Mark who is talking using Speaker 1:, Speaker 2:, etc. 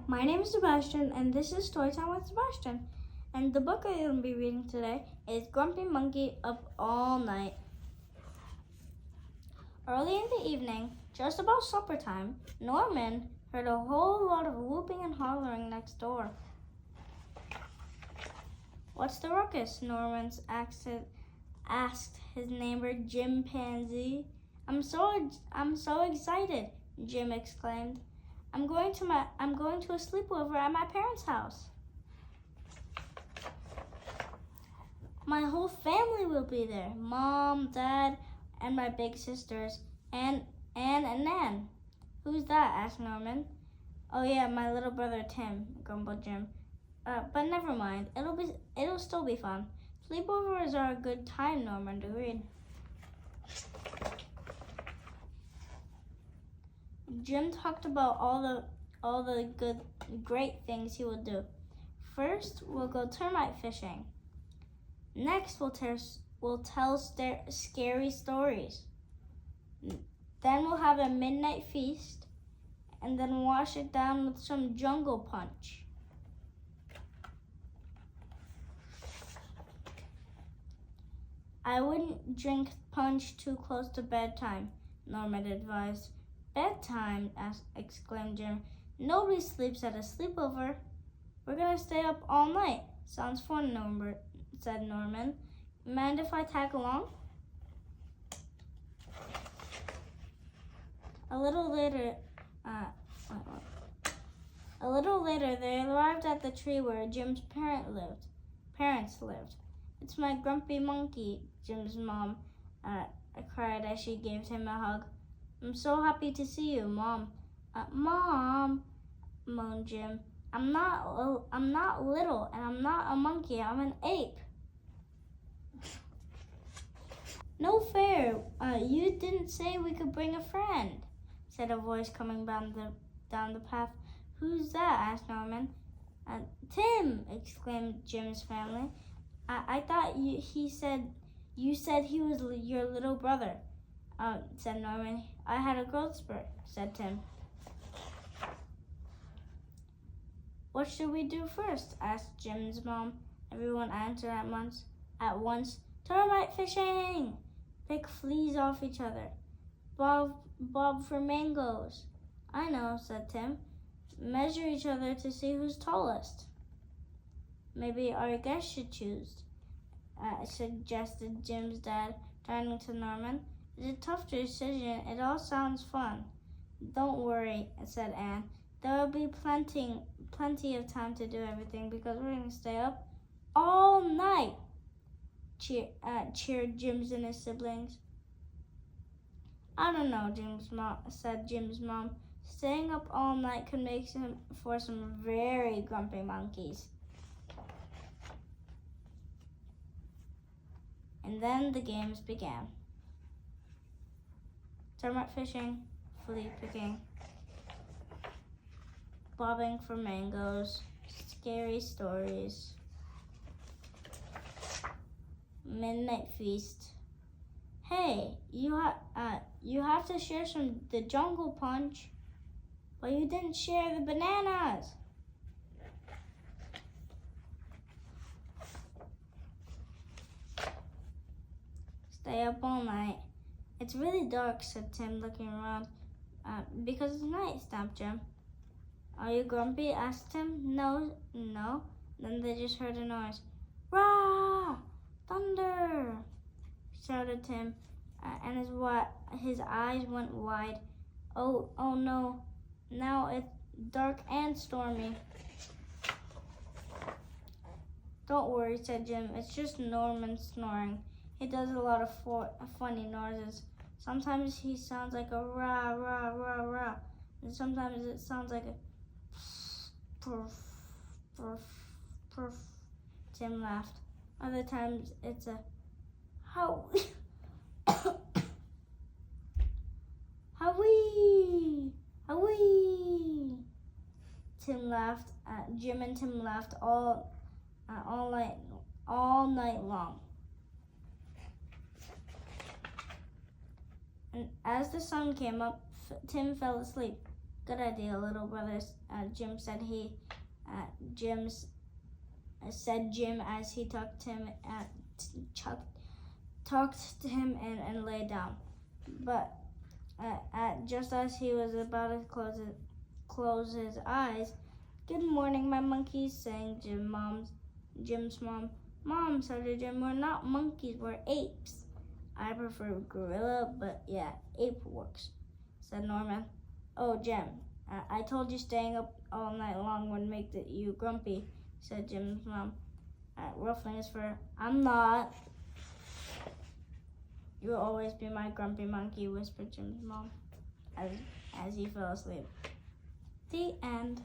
Speaker 1: my name is Sebastian, and this is Storytime with Sebastian. And the book I'm going to be reading today is Grumpy Monkey Up All Night. Early in the evening, just about supper time, Norman heard a whole lot of whooping and hollering next door. "What's the ruckus?" Norman asked his neighbor Jim Pansy. I'm so excited," Jim exclaimed. I'm going to a sleepover at my parents' house. My whole family will be there. Mom, Dad, and my big sisters, Anne and Nan. "Who's that?" asked Norman. "Oh yeah, my little brother Tim," grumbled Jim. But never mind. It'll still be fun. Sleepovers are a good time," Norman agreed. Jim talked about all the great things he will do. "First, we'll go termite fishing. Next, we'll tell scary stories. Then we'll have a midnight feast, and then wash it down with some jungle punch." "I wouldn't drink punch too close to bedtime," Norman advised. "Bedtime?" exclaimed Jim. "Nobody sleeps at a sleepover. We're going to stay up all night." "Sounds fun," said Norman. "Mind if I tag along?" A little later, they arrived at the tree where Jim's parents lived. "It's my grumpy monkey," Jim's mom cried as she gave him a hug. "I'm so happy to see you, Mom." "Mom," moaned Jim. I'm not little, and I'm not a monkey. I'm an ape." "No fair. You didn't say we could bring a friend," said a voice coming down the path. "Who's that?" asked Norman. "Tim," exclaimed Jim's family. I thought you said he was your little brother," said Norman. "I had a growth spurt," said Tim. "What should we do first?" asked Jim's mom. Everyone answered at once. "Termite fishing! Pick fleas off each other. Bob for mangoes." "I know," said Tim. "Measure each other to see who's tallest." "Maybe our guests should choose," suggested Jim's dad, turning to Norman. "It's a tough decision. It all sounds fun." "Don't worry," said Anne. "There will be plenty of time to do everything because we're going to stay up all night," cheered Jim's and his siblings. "I don't know," said Jim's mom. "Staying up all night could make for some very grumpy monkeys." And then the games began. Termite fishing, flea picking, bobbing for mangoes, scary stories, midnight feast. "Hey, you have to share the jungle punch, but you didn't share the bananas." "Stay up all night. It's really dark," said Tim, looking around. "Because it's night," snapped Jim. "Are you grumpy?" asked Tim. No. Then they just heard a noise. "Rah! Thunder!" shouted Tim, and his eyes went wide. Oh no! Now it's dark and stormy." "Don't worry," said Jim. "It's just Norman snoring. He does a lot of funny noises. Sometimes he sounds like a rah, rah, rah, rah. And sometimes it sounds like a purf, purf, purf." Tim laughed. "Other times it's a howee, howee, howee." Tim laughed. Jim and Tim laughed all night long. And as the sun came up, Tim fell asleep. Good idea, little brothers. Jim said Jim as he tucked him and lay down. But just as he was about to close his eyes, "Good morning, my monkeys," sang Jim's mom. "Mom," said Jim, "we're not monkeys, we're apes." "I prefer gorilla, but yeah, ape works," said Norman. "Oh, Jim, I told you staying up all night long would make you grumpy," said Jim's mom, ruffling his fur. "I'm not." "You'll always be my grumpy monkey," whispered Jim's mom as he fell asleep. The end.